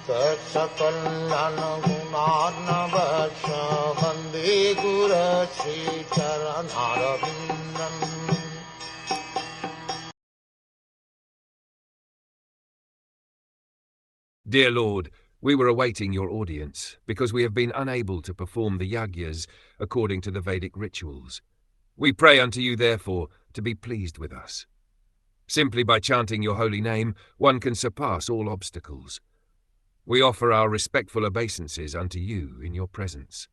Saksakalyan gunarnavasya Vande Guru Sri Charanarabindam. Dear Lord, we were awaiting your audience because we have been unable to perform the yagyas according to the Vedic rituals. We pray unto you, therefore, to be pleased with us. Simply by chanting your holy name, one can surpass all obstacles. We offer our respectful obeisances unto you in your presence.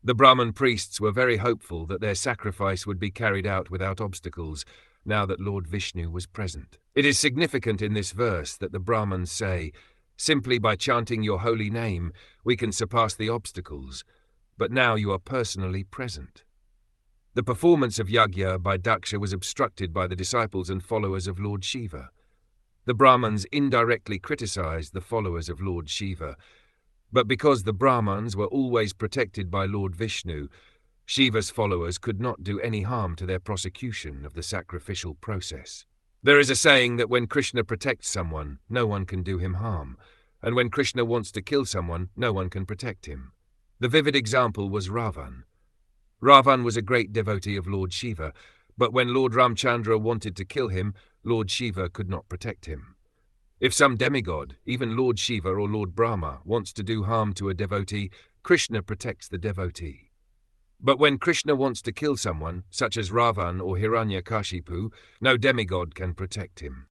The Brahman priests were very hopeful that their sacrifice would be carried out without obstacles, now that Lord Vishnu was present. It is significant in this verse that the Brahmans say, simply by chanting your holy name, we can surpass the obstacles, but now you are personally present. The performance of yagya by Daksha was obstructed by the disciples and followers of Lord Shiva. The Brahmans indirectly criticized the followers of Lord Shiva, but because the Brahmans were always protected by Lord Vishnu, Shiva's followers could not do any harm to their prosecution of the sacrificial process. There is a saying that when Krishna protects someone, no one can do him harm, and when Krishna wants to kill someone, no one can protect him. The vivid example was Ravan. Ravan was a great devotee of Lord Shiva, but when Lord Ramchandra wanted to kill him, Lord Shiva could not protect him. If some demigod, even Lord Shiva or Lord Brahma, wants to do harm to a devotee, Krishna protects the devotee. But when Krishna wants to kill someone, such as Ravan or Hiranyakashipu, no demigod can protect him.